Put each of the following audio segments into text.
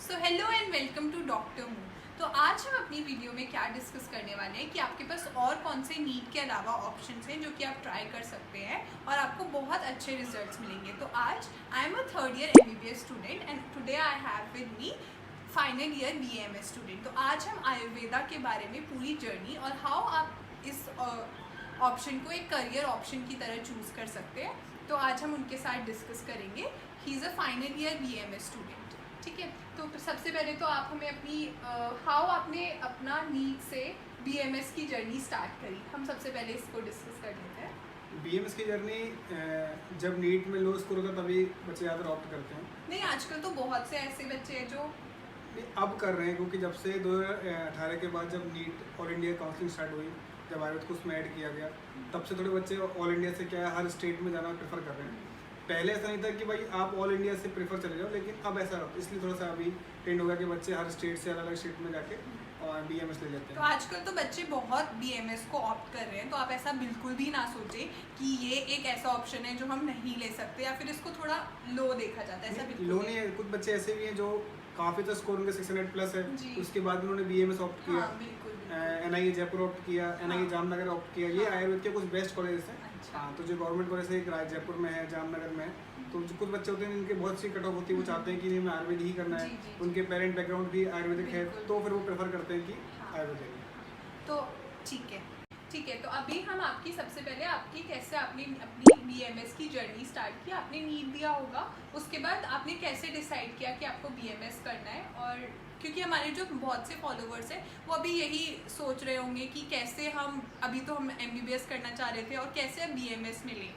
So hello and welcome to doctor Moon. तो आज हम अपनी वीडियो में क्या डिस्कस करने वाले हैं कि आपके पास और कौन से नीट के अलावा ऑप्शंस हैं जो कि आप ट्राई कर सकते हैं और आपको बहुत अच्छे रिजल्ट्स मिलेंगे। तो आज I am a third year MBBS student and today I have with me final year BAMS student. तो आज हम आयुर्वेदा के बारे में पूरी जर्नी और हाउ आप इस ऑप्शन को एक करियर ऑप्शन की तरह चूज़ कर सकते हैं, तो आज हम उनके साथ डिस्कस करेंगे। He is a final year BAMS student. ठीक है, तो सबसे पहले तो आप हमें अपनी हाउ आपने अपना नीट से BMS की जर्नी स्टार्ट करी, हम सबसे पहले इसको डिस्कस कर लेते हैं। BMS की जर्नी जब नीट में लो स्कोर होता है तभी बच्चे ज़्यादा ऑप्ट करते हैं। नहीं, आजकल तो बहुत से ऐसे बच्चे हैं जो नहीं, अब कर रहे हैं क्योंकि जब से 2018 के बाद जब NEET all India counselling start हुई, जब आयुर्वेद को उसमें ऐड किया गया, तब से थोड़े बच्चे ऑल इंडिया से क्या है हर स्टेट में जाना प्रेफर कर रहे हैं। पहले ऐसा नहीं था कि भाई आप ऑल इंडिया से प्रेफर चले जाओ, लेकिन अब ऐसा इसलिए थोड़ा सा अभी ट्रेंड हो गया कि बच्चे हर स्टेट से अलग अलग स्टेट में जाके BMS ले लेते तो हैं। आजकल तो बच्चे बहुत BMS को ऑप्ट कर रहे हैं, तो आप ऐसा बिल्कुल भी ना सोचें कि ये एक ऐसा ऑप्शन है जो हम नहीं ले सकते या फिर इसको थोड़ा लो देखा जाता है, ऐसा बिल्कुल लो नहीं है, कुछ बच्चे ऐसे भी हैं जो काफ़ी तो स्कोर उनके 600 प्लस है, जी। उसके बाद उन्होंने BMS ऑप्ट किया। हाँ, बिल्कुल। NIE जयपुर ऑप्ट किया, NIE हाँ। जामनगर ऑप्ट किया। ये हाँ। आयुर्वेद के कुछ बेस्ट कॉलेजेस हैं। अच्छा। हाँ, तो जो गवर्नमेंट कॉलेज है एक जयपुर में है, जामनगर में है, तो जो कुछ बच्चे होते हैं जिनके बहुत सी कट ऑफ होती है, वो चाहते हैं कि नहीं हमें आयुर्वेद ही करना है, जी, जी, जी। उनके पेरेंट बैकग्राउंड भी आयुर्वेदिक है, बिल्कुल। तो फिर वो प्रेफर करते हैं कि हाँ। आयुर्वेद लेंगे। तो ठीक है, ठीक है। तो अभी हम आपकी सबसे पहले आपकी कैसे आपने अपनी BMS की जर्नी स्टार्ट की, आपने नीट दिया होगा, उसके बाद आपने कैसे डिसाइड किया कि आपको BMS करना है। और क्योंकि हमारे जो बहुत से फॉलोवर्स हैं वो अभी यही सोच रहे होंगे कि कैसे हम अभी तो हम MBBS करना चाह रहे थे और कैसे अब BMS मिले,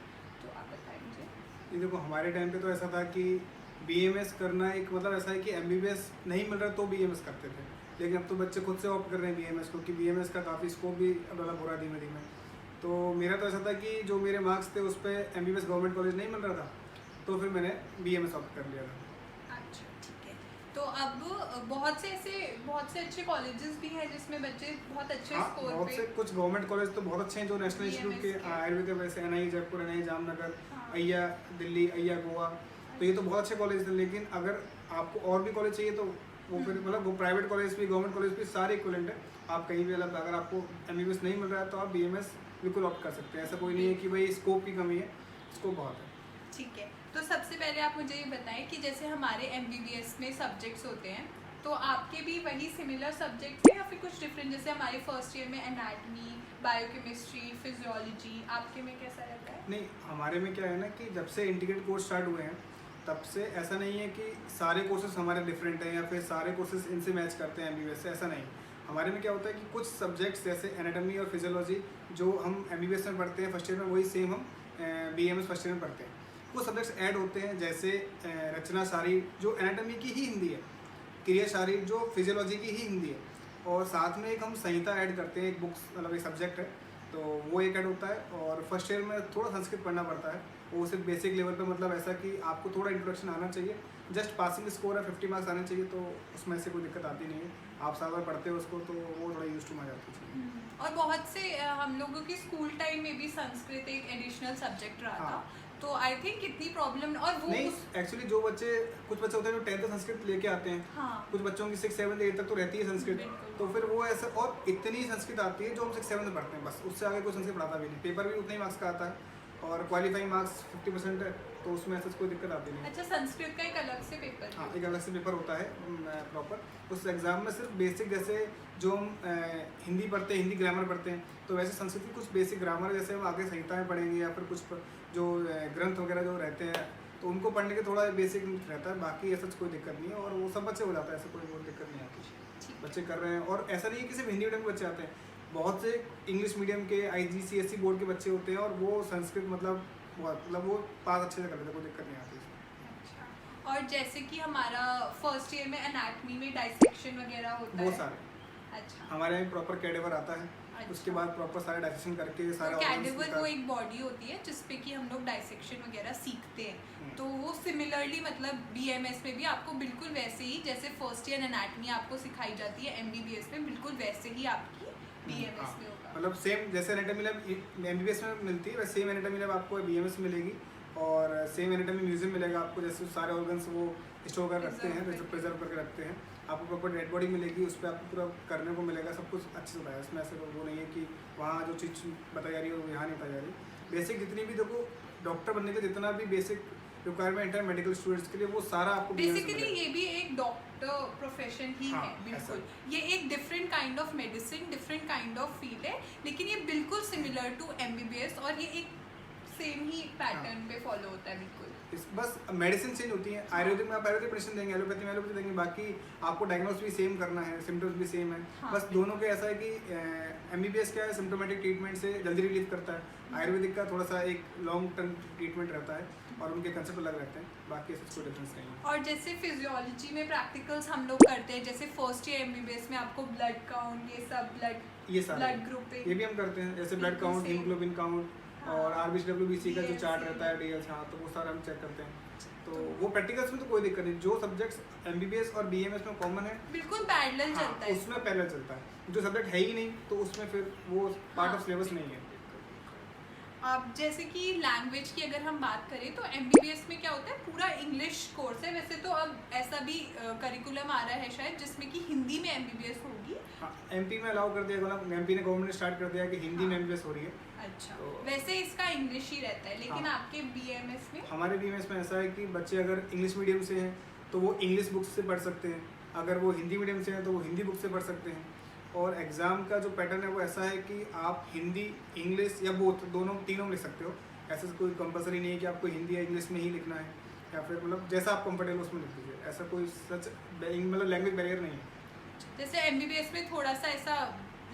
तो आप बताएं मुझे। ये देखो, हमारे टाइम पे तो ऐसा था कि BMS करना एक मतलब ऐसा है कि MBBS नहीं मिल रहा तो BMS करते थे, लेकिन अब तो बच्चे खुद से ऑप्ट कर रहे हैं BMS, क्योंकि BMS का काफ़ी स्कोप भी अब डेवलप हो रहा है धीमे धीमे। तो मेरा तो ऐसा था कि जो मेरे मार्क्स थे उस पर MBBS गवर्नमेंट कॉलेज नहीं मिल रहा था, तो फिर मैंने BMS ऑप्ट कर लिया था। अच्छा, ठीक है। तो अब बहुत से अच्छे कॉलेजेस भी हैं जिसमें बच्चे बहुत अच्छे हाँ, स्कोर बहुत पे। से कुछ गवर्नमेंट कॉलेज तो बहुत अच्छे हैं जो नेशनल इंस्टीट्यूट के BMS के। आयुर्वेद के, वैसे NIE जयपुर, NIE जामनगर, हाँ। अय्या दिल्ली, अय्या गोवा, तो ये तो बहुत अच्छे कॉलेज हैं। लेकिन अगर आपको और भी कॉलेज चाहिए तो वो फिर मतलब वो प्राइवेट कॉलेज भी गवर्नमेंट कॉलेज भी सारे इक्वलेंट है। आप कहीं भी अगर आपको MBBS नहीं मिल रहा है तो आप BMS बिल्कुल ऑप्ट कर सकते हैं। ऐसा कोई नहीं है कि भाई स्कोप की कमी है, स्कोप बहुत है। ठीक है, तो सबसे पहले आप मुझे ये बताएं कि जैसे हमारे MBBS में सब्जेक्ट्स होते हैं, तो आपके भी वही सिमिलर सब्जेक्ट्स हैं या फिर कुछ डिफरेंट? जैसे हमारे फर्स्ट ईयर में एनाटमी, बायोकेमिस्ट्री, फिजियोलॉजी, आपके में कैसा रहता है? नहीं, हमारे में क्या है ना कि जब से इंटीग्रेटेड कोर्स स्टार्ट हुए हैं तब से ऐसा नहीं है कि सारे कोर्सेज हमारे डिफरेंट हैं या फिर सारे कोर्सेज इनसे मैच करते हैं MBBS से, ऐसा नहीं। हमारे में क्या होता है कि कुछ सब्जेक्ट्स जैसे एनाटॉमी और फिजियोलॉजी जो हम MBBS में पढ़ते हैं फर्स्ट ईयर में, वही सेम हम BMS फर्स्ट ईयर में पढ़ते हैं। वो सब्जेक्ट्स ऐड होते हैं, जैसे रचना शारीर जो एनाटॉमी की ही हिंदी है, क्रिया शारीर जो फिजियोलॉजी की ही हिंदी है, और साथ में एक हम संहिता ऐड करते हैं, एक बुक्स मतलब एक सब्जेक्ट है, तो वो एक ऐड होता है। और फर्स्ट ईयर में थोड़ा संस्कृत पढ़ना पड़ता है, वो सिर्फ बेसिक लेवल पे, मतलब ऐसा कि आपको थोड़ा इंट्रोडक्शन आना चाहिए, जस्ट पासिंग स्कोर है 50 मार्क्स आने चाहिए, तो उसमें से कोई दिक्कत आती नहीं है। आप साल भर पढ़ते हो उसको तो वो थोड़ा यूज टू आ जाती है। और बहुत से हम लोगों की स्कूल टाइम में भी संस्कृत एक एडिशनल सब्जेक्ट रहा हाँ। था, तो आई थिंक इतनी प्रॉब्लम और वो नहीं, एक्चुअली जो बच्चे कुछ बच्चे होते हैं जो 10th संस्कृत लेके आते हैं, हाँ, कुछ बच्चों की 6, 7, 8 तक तो रहती है संस्कृत, बिल्कुल। तो फिर वो ऐसा, और इतनी संस्कृत आती है जो हम 6, 7 में पढ़ते हैं, बस उससे आगे कोई संस्कृत पढ़ाता भी नहीं। पेपर भी उतने ही मार्क्स का आता है और क्वालिफाइंग मार्क्स 50% है, तो उसमें ऐसा कोई दिक्कत आती नहीं। अच्छा, संस्कृत का एक अलग से पेपर हाँ, एक अलग से पेपर होता है प्रॉपर। उस एग्ज़ाम में सिर्फ बेसिक, जैसे जो हम हिंदी पढ़ते हैं, हिंदी ग्रामर पढ़ते हैं, तो वैसे संस्कृत की कुछ बेसिक ग्रामर जैसे हम आगे संहिताएं पढ़ेंगे या फिर कुछ जो ग्रंथ वगैरह जो रहते हैं, तो उनको पढ़ने के थोड़ा बेसिक रहता है, बाकी ऐसा कोई दिक्कत नहीं है और वो सब बच्चे हो जाता है, ऐसा कोई बहुत दिक्कत नहीं आती। बच्चे कर रहे हैं, और ऐसा नहीं है कि सिर्फ हिंदी मीडियम के बच्चे आते हैं, बहुत से इंग्लिश मीडियम के IGCSE बोर्ड के बच्चे होते हैं और वो संस्कृत मतलब वो पास अच्छे से कर लेते हैं, कोई दिक्कत नहीं आती। अच्छा, और जैसे कि हमारा फर्स्ट ईयर में एनाटमी में डाइसेक्शन वगैरह होता है। बहुत सारे अच्छा, हमारे यहाँ प्रॉपर कैडेवर आता है। अच्छा। उसके बाद प्रॉपर सारे डाइजेशन करके सारे तो organs कैडेवर निकाल- वो एक बॉडी होती है जिसपे कि हम लोग डाइसेक्शन वगैरह सीखते हैं, तो वो सिमिलरली मतलब BMS में भी आपको बिल्कुल वैसे ही जैसे फर्स्ट ईयर एनाटमी आपको सिखाई जाती है MBBS में, बिल्कुल वैसे ही आपकी BMS हाँ, में होगा। मतलब सेम जैसे एनाटॉमी लैब MBBS में मिलती है, वैसे सेम एनाटॉमी लैब आपको BMS में मिलेगी, और सेम एनाटॉमी म्यूजियम मिलेगा आपको, जैसे सारे ऑर्गन्स वो स्टोर कर रखते हैं, प्रिजर्व करके रखते हैं। आपको प्रॉपर डेड बॉडी मिलेगी, उस पर आपको पूरा करने को मिलेगा, सब कुछ अच्छे से बताया इसमें। ऐसे वो नहीं है कि वहाँ जो चीज़ बताई जा रही है वो यहाँ नहीं बताई जा रही। बेसिक जितनी भी देखो डॉक्टर बनने के जितना भी बेसिक रिक्वायरमेंट है मेडिकल स्टूडेंट्स के लिए, वो सारा आपको बेसिकली ये भी एक डॉक्टर प्रोफेशन ही हाँ, है बिल्कुल। ये एक different kind of medicine, different kind of field है, लेकिन ये बिल्कुल सिमिलर टू एमबीबीएस और ये एक सेम ही पैटर्न पे फॉलो होता है बिल्कुल। बस मेडिसिन चेंज होती है। आयुर्वेदिक में आप आयुर्वेदिक मेडिसिन देंगे, एलोपैथी में एलोपैथी देंगे, बाकी आपको डायग्नोस भी सेम करना है, सिम्टम्स भी सेम है। हाँ, बस दोनों के ऐसा है कि एमबीबीएस क्या है, सिम्टोमेटिक ट्रीटमेंट से जल्दी रिलीफ करता है, आयुर्वेदिक का थोड़ा सा एक लॉन्ग टर्म ट्रीटमेंट रहता है और उनके कंसेप्ट अलग रहते हैं, बाकी ऐसा कोई डिफरेंस नहीं है। और जैसे फिजियोलॉजी में प्रैक्टिकल्स हम लोग करते हैं, जैसे फर्स्ट ईयर एमबीबीएस में आपको ब्लड काउंट, ये सब ये सारे ब्लड ग्रुपिंग ये भी हम करते हैं, जैसे ब्लड काउंट, हीमोग्लोबिन काउंट और आरबीसी-डब्ल्यूबीसी का जो चार्ट रहता है, डीएल्स, हाँ, तो वो सारा हम चेक करते हैं। तो वो प्रैक्टिकल्स में तो कोई दिक्कत नहीं, जो सब्जेक्ट्स एमबीबीएस और बीएमएस में कॉमन है बिल्कुल पैरेलल हाँ, चलता है। उसमें पैरेलल चलता है। जो सब्जेक्ट है ही नहीं तो उसमें फिर वो पार्ट ऑफ सिलेबस नहीं है। अब जैसे कि लैंग्वेज की अगर हम बात करें तो एमबीबीएस में क्या होता है, पूरा इंग्लिश कोर्स है। वैसे तो अब ऐसा भी करिकुलम आ रहा है शायद जिसमें कि हिंदी में एमबीबीएस होगी। हाँ, एमपी में अलाउ कर दिया, एमपी ने गवर्नमेंट ने स्टार्ट कर दिया कि हिंदी में एमबीबीएस हो रही है। अच्छा, तो वैसे इसका इंग्लिश ही रहता है, लेकिन हाँ, आपके बीएमएस में हमारे बीएमएस में ऐसा है कि बच्चे अगर इंग्लिश मीडियम से हैं तो वो इंग्लिश बुक से पढ़ सकते हैं, अगर वो हिंदी मीडियम से हैं तो वो हिंदी बुक से पढ़ सकते हैं। और एग्ज़ाम का जो पैटर्न है वो ऐसा है कि आप हिंदी, इंग्लिश या बोथ, दोनों तीनों में लिख सकते हो। ऐसा कोई कंपलसरी नहीं है कि आपको हिंदी या इंग्लिश में ही लिखना है, या फिर मतलब जैसा आप कंफर्टेबल उसमें लिख लीजिए। ऐसा कोई सच मतलब लैंग्वेज बैरियर नहीं है। जैसे एमबीबीएस में थोड़ा सा ऐसा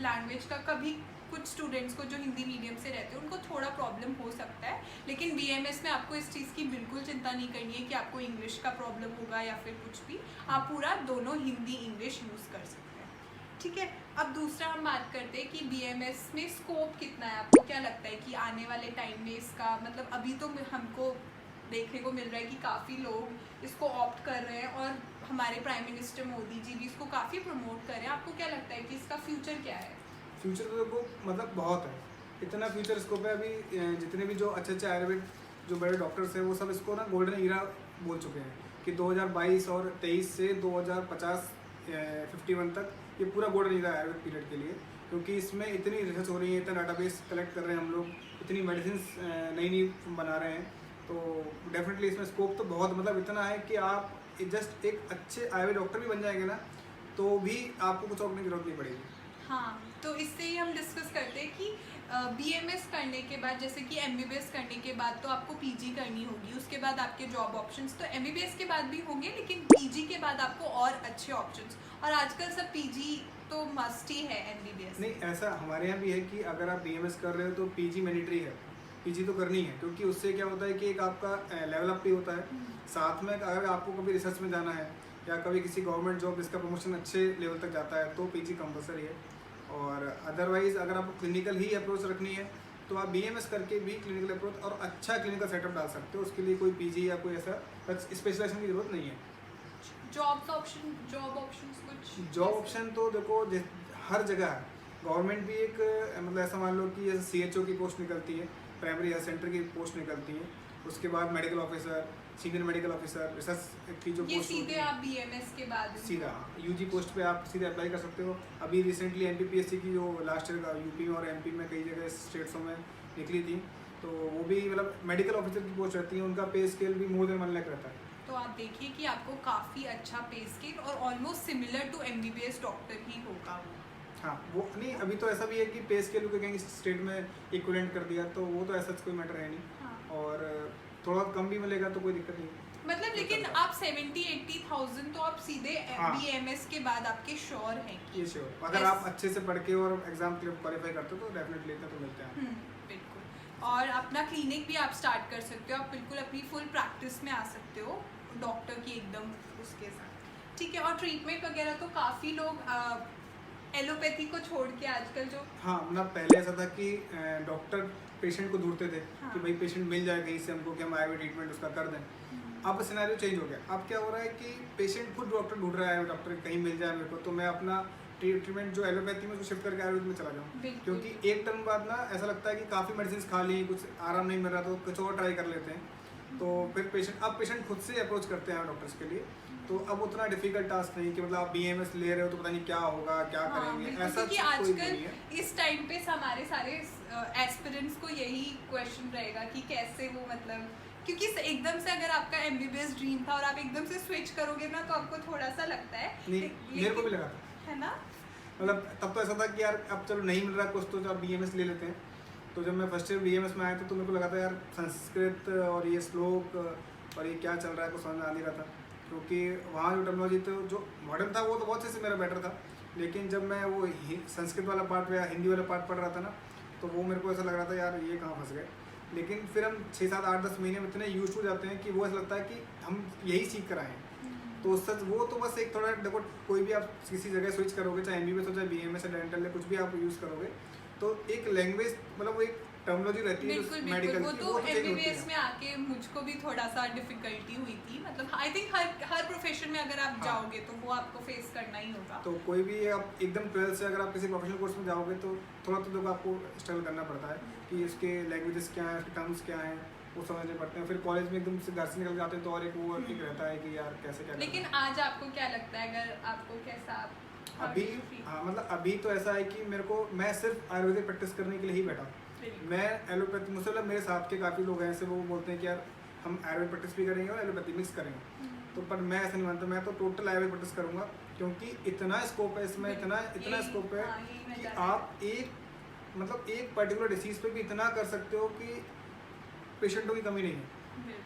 लैंग्वेज का कभी कुछ स्टूडेंट्स को जो हिंदी मीडियम से रहते हैं उनको थोड़ा प्रॉब्लम हो सकता है, लेकिन बीएमएस में आपको इस चीज़ की बिल्कुल चिंता नहीं करनी है कि आपको इंग्लिश का प्रॉब्लम होगा या फिर कुछ भी। आप पूरा दोनों हिंदी इंग्लिश यूज़ कर सकते हैं, ठीक है। अब दूसरा हम बात करते हैं कि बीएमएस में स्कोप कितना है। आपको क्या लगता है कि आने वाले टाइम में इसका मतलब, अभी तो हमको देखने को मिल रहा है कि काफ़ी लोग इसको ऑप्ट कर रहे हैं और हमारे प्राइम मिनिस्टर मोदी जी भी इसको काफ़ी प्रमोट कर रहे हैं। आपको क्या लगता है कि इसका फ्यूचर क्या है? फ्यूचर तो देखो मतलब बहुत है, इतना फ्यूचर स्कोप है। अभी जितने भी जो अच्छे अच्छे आयुर्वेद जो बड़े डॉक्टर्स हैं वो सब इसको ना गोल्डन ईरा बोल चुके हैं कि 2022 और 23 से 2050 51 तक ये पूरा गोल्डन ईरा है आयुर्वेद पीरियड के लिए, क्योंकि इसमें इतनी रिसर्च हो रही है, इतना डाटाबेस कलेक्ट कर रहे हैं हम लोग, इतनी मेडिसिन नई नई बना रहे हैं। तो डेफिनेटली इसमें स्कोप तो बहुत मतलब इतना है कि आप जस्ट एक अच्छे आयुर्वेद डॉक्टर भी बन जाएंगे ना तो भी आपको कुछ और करने की जरूरत नहीं पड़ेगी। हाँ, तो इससे ही हम डिस्कस करते हैं कि बीएमएस करने के बाद, जैसे कि एमबीबीएस करने के बाद तो आपको पीजी करनी होगी, उसके बाद आपके जॉब ऑप्शंस तो एमबीबीएस के बाद भी होंगे, लेकिन पीजी के बाद आपको और अच्छे ऑप्शंस, और आजकल सब पीजी तो मस्ट ही है एमबीबीएस। नहीं, ऐसा हमारे यहाँ भी है कि अगर आप बीएमएस कर रहे हो तो पीजी मैंडेटरी है, पीजी तो करनी है, क्योंकि उससे क्या होता है कि एक आपका लेवल अप भी होता है, साथ में अगर आपको कभी रिसर्च में जाना है या कभी किसी गवर्नमेंट जॉब जिसका प्रमोशन अच्छे लेवल तक जाता है तो पीजी कंपलसरी है। और अदरवाइज़ अगर आपको क्लिनिकल ही अप्रोच रखनी है तो आप बीएमएस करके भी क्लिनिकल अप्रोच और अच्छा क्लिनिकल सेटअप डाल सकते हो। उसके लिए कोई पीजी या कोई ऐसा स्पेशलाइजेशन की जरूरत नहीं है। जॉब ऑप्शंस कुछ जॉब ऑप्शन तो देखो हर जगह है। गवर्नमेंट भी एक मतलब ऐसा मान लो कि जैसे सीएचओ की पोस्ट निकलती है, प्राइमरी हेल्थ सेंटर की पोस्ट निकलती है, उसके बाद medical officer, senior medical officer, research की जो ये पोस्ट सीधे आप बीएमएस के बाद सीधा यूजी पोस्ट पे आप सीधे अप्लाई कर सकते हो। अभी रिसेंटली एनपीपीएससी की जो लास्ट ईयर का यूपी में और एमपी में कई जगह स्टेट्सों में निकली थी, तो वो भी मतलब मेडिकल ऑफिसर की पोस्ट रहती है, उनका पे स्केल भी मोर देन 1 लाख रहता है। तो आप देखिए कि आपको काफ़ी अच्छा पे स्केल और almost similar to MBBS doctor ही होगा वो। हाँ, वो नहीं, अभी तो ऐसा भी है कि पे स्केल को कहीं स्टेट में इक्विवेलेंट कर दिया, तो वो तो ऐसा कोई मैटर है नहीं। हाँ। और थोड़ा कम भी मिलेगा तो कोई दिक्कत नहीं। मतलब लेकिन आप 70-80,000 तो आप सीधे हाँ। बीएमएस के बाद आपके श्योर हैं कि ये श्योर, अगर आप अच्छे से पढ़ के और एग्जाम क्वालिफाई करते हो तो डेफिनेटली इतना तो मिलते हैं। बिल्कुल। और अपना क्लिनिक भी आप स्टार्ट कर सकते हो, आप बिल्कुल अपनी फुल प्रैक्टिस में आ सकते हो डॉक्टर की एकदम उसके साथ, ठीक है। और ट्रीटमेंट वगैरह तो काफ़ी लोग एलोपैथी को छोड़ के आजकल जो हाँ, मतलब पहले ऐसा था कि डॉक्टर पेशेंट को ढूंढते थे हाँ। कि भाई पेशेंट मिल जाए कहीं से हमको कि हम आयुर्वेद ट्रीटमेंट उसका कर दें। अब सिनेरियो चेंज हो गया। अब क्या हो रहा है कि पेशेंट खुद डॉक्टर ढूंढ रहा है, डॉक्टर कहीं मिल जाए मेरे को तो मैं अपना ट्रीटमेंट जो एलोपैथी में उसको शिफ्ट करके आयुर्वेद में चला जाऊँ, क्योंकि एक टर्म बाद ना ऐसा लगता है कि काफ़ी मेडिसिन खा ली, कुछ आराम नहीं मिल रहा तो कुछ और ट्राई कर लेते हैं। तो फिर पेशेंट खुद से अप्रोच करते हैं डॉक्टर्स के लिए, तो अब उतना डिफिकल्ट टास्क नहीं कि मतलब आप BAMS ले रहे हो तो पता नहीं क्या होगा, क्या हाँ, करेंगे, बिल्कुल, ऐसा क्योंकि कोई आजकल नहीं है। इस टाइम पे हमारे सारे एस्पिरेंट्स को यही क्वेश्चन रहेगा कि कैसे वो मतलब, क्योंकि एकदम से अगर आपका MBBS ड्रीम था और आप एकदम से स्विच करोगे ना तो आपको थोड़ा सा लगता है, नहीं, मेरे को भी लगा था, है ना। मतलब तब तो ऐसा था कि यार अब चलो नहीं मिल रहा कुछ तो आप BAMS ले लेते हैं। तो जब मैं फर्स्ट ईयर BAMS में आया था तो मेरे को लगा था यार संस्कृत और ये श्लोक और ये क्या चल रहा है कुछ समझ में आ नहीं रहा था, क्योंकि वहाँ जो टर्मिनोलॉजी तो जो मॉडर्न था वो तो बहुत से मेरा बेटर था, लेकिन जब मैं वो संस्कृत वाला पार्ट या हिंदी वाला पार्ट पढ़ रहा था ना तो वो मेरे को ऐसा लग रहा था यार ये कहाँ फंस गए। लेकिन फिर हम 6, 7, 8, 10 महीने में इतने यूज हो जाते हैं कि वो ऐसा लगता है कि हम यही सीख कर आए हैं। तो सच वो तो बस एक थोड़ा देखो, कोई भी आप किसी जगह स्विच करोगे, चाहे MBBS हो चाहे BAMS या डेंटल या कुछ भी आप यूज़ करोगे, तो एक लैंग्वेज मतलब वो एक टर्मिनोलॉजी रहती है बिल्कुल बिल्कुल, मेडिकल वो की, तो change होती MBBS है। में आके मुझको भी थोड़ा सा डिफिकल्टी हुई थी, मतलब आई थिंक हर प्रोफेशन में अगर आप हाँ। जाओगे तो वो आपको फेस करना ही होगा। तो कोई भी आप एकदम 12th से अगर आप किसी प्रोफेशनल कोर्स में जाओगे तो थोड़ा तो देखो आपको स्ट्रगल करना पड़ता है कि इसके लैंग्वेजेस क्या हैं, उसके टर्म्स क्या हैं, वो समझने पड़ते हैं। फिर कॉलेज में एकदम से घर से निकल जाते हैं तो और एक वो एक रहता है कि यार कैसे क्या लेकिन करना आज आपको क्या लगता है, अगर आपको कैसा है। अभी हाँ मतलब अभी तो ऐसा है कि मेरे को मैं सिर्फ आयुर्वेदिक प्रैक्टिस करने के लिए ही बैठा हूँ। मैं एलोपैथी मुझसे मतलब मेरे साथ के काफ़ी लोग हैं ऐसे, वो बोलते हैं कि यार हम आयुर्वेद प्रैक्टिस भी करेंगे और एलोपैथी मिक्स करेंगे, तो पर मैं ऐसा नहीं मानता, मैं तो टोटल आयुर्वेद प्रैक्टिस करूँगा, क्योंकि इतना स्कोप है इसमें, इतना स्कोप है कि आप एक पर्टिकुलर डिसीज़ पे भी इतना कर सकते हो कि पेशेंटों की कमी नहीं है।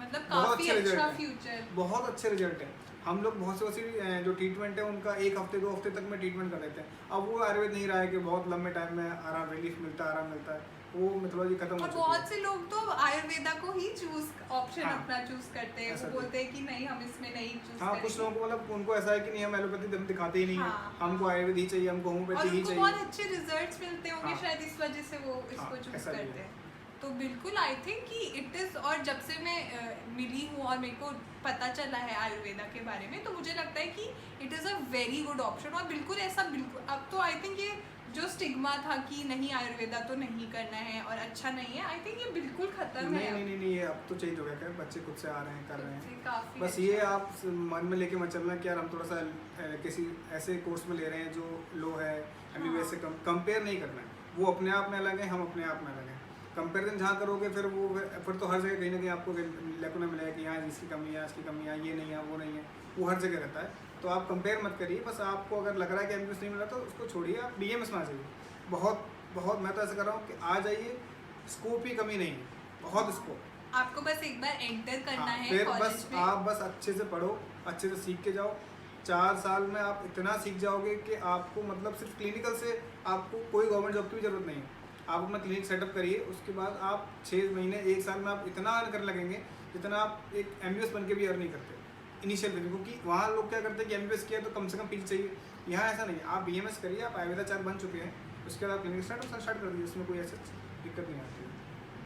मतलब बहुत काफी अच्छे रिजल्ट अच्छा हैं, फ्यूचर। बहुत अच्छे रिजल्ट हैं। हम लोग बहुत सी जो ट्रीटमेंट है उनका 1 हफ्ते 2 हफ्ते तक में ट्रीटमेंट कर देते हैं। अब वो आयुर्वेद नहीं रहा है कि बहुत लंबे टाइम में आराम रिलीफ मिलता है, आराम मिलता है, वो मेथोडोलॉजी खत्म हो और चुकी बहुत है। से लोग तो आयुर्वेदा को ही ऑप्शन हाँ, अपना चूज करते हैं, ऐसा वो भी। बोलते हैं कि नहीं हम इसमें नहीं चूज हाँ, कुछ लोगों को मतलब उनको ऐसा है कि नहीं हम एलोपैथी दम दिखाते ही नहीं है, हाँ, हमको हाँ। आयुर्वेद ही चाहिए, हमको और होम्योपैथी ही उनको चाहिए। बहुत अच्छे रिजल्ट्स मिलते होंगे, हाँ। शायद इस वजह से वो इसको हाँ, चूज ऐसा भी करते है। हैं। तो बिल्कुल आई थिंक कि इट इज़, और जब से मैं मिली हूँ और मेरे को पता चला है आयुर्वेदा के बारे में, तो मुझे लगता है कि it is a very good option. और बिल्कुल ऐसा बिल्कुल अब तो आई थिंक ये जो स्टिग्मा था कि नहीं आयुर्वेदा तो नहीं करना है और अच्छा नहीं है, आई थिंक ये बिल्कुल खत्म है। नहीं, ये अब तो चेंज हो गया, क्या बच्चे खुद से आ रहे हैं, कर रहे हैं। काफी बस ये आप मन में लेके मत चलना कि यार हम थोड़ा सा किसी ऐसे कोर्स में ले रहे हैं जो लो है, MBBS से कंपेयर नहीं करना है। वो अपने आप में अलग है, हम अपने आप में अलग हैं। कंपेरिजन जहाँ करोगे फिर तो हर जगह कहीं ना कहीं आपको लेकुना मिलेगा कि यहाँ इसकी कमी है, इसकी कमी है, ये नहीं है, वो नहीं है, वो हर जगह रहता है। तो आप कंपेयर मत करिए, बस आपको अगर लग रहा है कि MBBS नहीं मिला तो उसको छोड़िए, आप BAMS में आ जाइए। बहुत मैं तो ऐसा कर रहा हूँ कि आ जाइए, स्कोप की कमी नहीं है, बहुत स्कोप। आपको बस एक बार एंटर करना हाँ, है फिर कॉलेज बस में। आप बस अच्छे से पढ़ो, अच्छे से सीख के जाओ। 4 साल में आप इतना सीख जाओगे कि आपको मतलब सिर्फ क्लिनिकल से आपको कोई गवर्नमेंट जॉब की भी जरूरत नहीं है। आप अपना क्लिनिक सेटअप करिए, उसके बाद आप 6 महीने 1 साल में आप इतना अर्न करने लगेंगे जितना आप एक MBBS बन के भी अर्न नहीं करते इनिशियल में, क्योंकि वहाँ लोग क्या करते हैं कि MBBS किया तो कम से कम PG चाहिए। यहाँ ऐसा नहीं है, आप BAMS करिए, आप आयुर्वेदा 4 बन चुके हैं, उसके बाद आप क्लिनिक स्टार्ट कर दीजिए, उसमें कोई ऐसी दिक्कत नहीं आती है।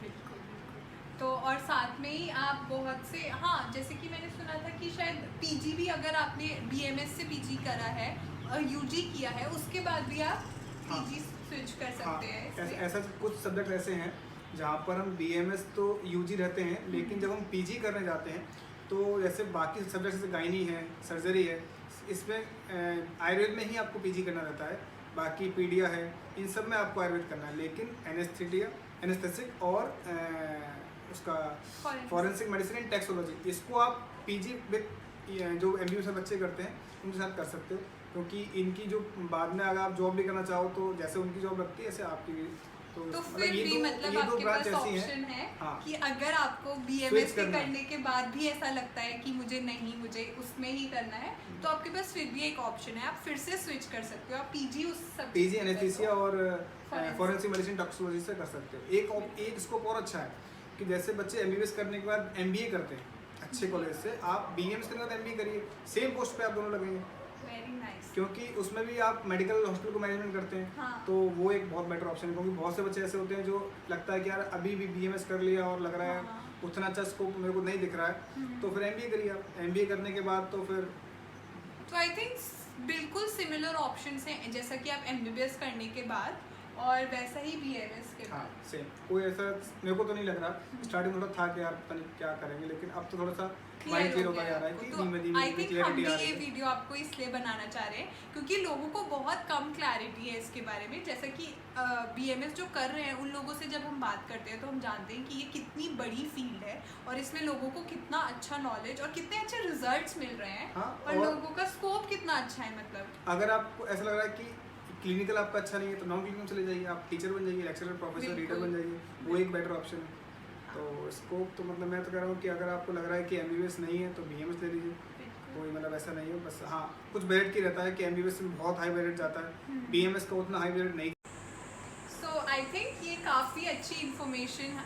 बिल्कुल बिल्कुल। तो और साथ में ही आप बहुत से, हाँ जैसे कि मैंने सुना था कि शायद PG भी अगर आपने BAMS से PG करा है और UG किया है उसके बाद भी आप PG स्विच कर सकते हैं। ऐसा कुछ सब्जेक्ट ऐसे हैं जहाँ पर हम BAMS तो UG रहते हैं, लेकिन जब हम PG करने जाते हैं तो जैसे बाकी सब्जेक्ट जैसे गायनी है, सर्जरी है, इसमें आयुर्वेद में ही आपको PG करना रहता है। बाकी पीडिया है, इन सब में आपको आयुर्वेद करना है, लेकिन एनेस्थेसिक और उसका फॉरेंसिक मेडिसिन एंड टैक्सोलॉजी, इसको आप PG विद जो MBBS में बच्चे करते हैं उनके साथ कर सकते हो, क्योंकि इनकी जो बाद में अगर आप जॉब भी करना चाहो तो जैसे उनकी जॉब लगती है ऐसे आपकी भी। तो फिर भी मतलब आपके पास ऑप्शन है कि अगर आपको BAMS के करने के बाद भी ऐसा लगता है कि मुझे उसमें ही करना है, तो आपके पास फिर भी एक ऑप्शन है, आप फिर से स्विच कर सकते हो, आप PG उस सब PG एनेस्थीसिया और फॉरेंसिक मेडिसिन टॉक्सिकोलॉजी से कर सकते हो। एक स्कोप और अच्छा है कि जैसे बच्चे MBBS करने के बाद MBA करते हैं अच्छे कॉलेज से, आप BAMS करने के बाद MBA करिए, सेम पोस्ट पे आप दोनों लगेंगे। Very nice. क्योंकि उसमें भी आप मेडिकल हॉस्पिटल को मैनेजमेंट करते हैं। हाँ। तो वो एक बहुत बेटर ऑप्शन है, क्योंकि बहुत से बच्चे ऐसे होते हैं जो लगता है कि यार अभी भी BAMS कर लिया और लग रहा है उतना अच्छा स्कोप मेरे को नहीं दिख रहा है, तो फिर MBA करिए आप। MBA करने के बाद तो फिर तो आई थिंक बिल्कुल सिमिलर ऑप्शंस हैं, जैसा कि आप MBBS करने के बाद और वैसा ही BMS के हाँ बाद। सेम, कोई ऐसा मेरे को तो नहीं लग रहा। स्टार्टिंग में थोड़ा था कि यार पता नहीं क्या करेंगे, लेकिन अब तो थोड़ा सा माइंड क्लियर होता जा रहा है कि धीमे तो आई धीमे थिंक हम क्लियरिटी भी आ रही ये है। वीडियो आपको इसलिए बनाना चाह रहे हैं क्योंकि लोगों को बहुत कम क्लैरिटी है इसके बारे में। जैसा कि BMS जो कर रहे हैं उन लोगों से जब हम बात करते हैं तो हम जानते हैं कि ये कितनी बड़ी फील्ड है और इसमें लोगों को कितना अच्छा नॉलेज और कितने अच्छे रिजल्ट्स मिल रहे हैं। हाँ, और लोगों का स्कोप कितना अच्छा है। मतलब अगर आपको ऐसा लग रहा है कि क्लिनिकल आपका अच्छा नहीं है तो नॉन क्लिनिकल चले जाइए, आप टीचर बन जाइए, लेक्चरर, प्रोफेसर, रीडर बिल्कुल। बन जाइए, वो एक बेटर ऑप्शन है। तो स्कोप तो मतलब मैं तो कह रहा हूँ कि अगर आपको लग रहा है कि MBBS नहीं है तो BMS ले लीजिए, कोई मतलब ऐसा नहीं है। बस हाँ कुछ मेरिट की रहता है कि MBBS में बहुत हाई मेरिट जाता है, BMS का उतना हाई मेरिट नहीं। सो आई थिंक ये काफ़ी अच्छी इन्फॉर्मेशन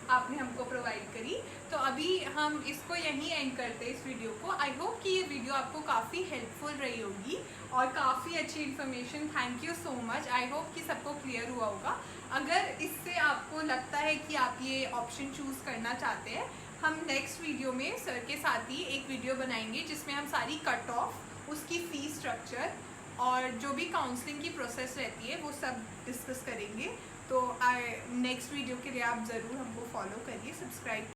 आपने हमको प्रोवाइड करी। तो अभी हम इसको यहीं एंड करते हैं इस वीडियो को। आई होप कि ये वीडियो आपको काफ़ी हेल्पफुल रही होगी और काफ़ी अच्छी information. Thank you so much. I hope कि सबको क्लियर हुआ होगा। अगर इससे आपको लगता है कि आप ये ऑप्शन चूज़ करना चाहते हैं, हम नेक्स्ट वीडियो में सर के साथ ही एक वीडियो बनाएंगे जिसमें हम सारी कट ऑफ, उसकी फ़ीस स्ट्रक्चर और जो भी काउंसलिंग की प्रोसेस रहती है वो सब डिस्कस करेंगे। तो नेक्स्ट वीडियो के लिए आप ज़रूर हमको फॉलो करिए, सब्सक्राइब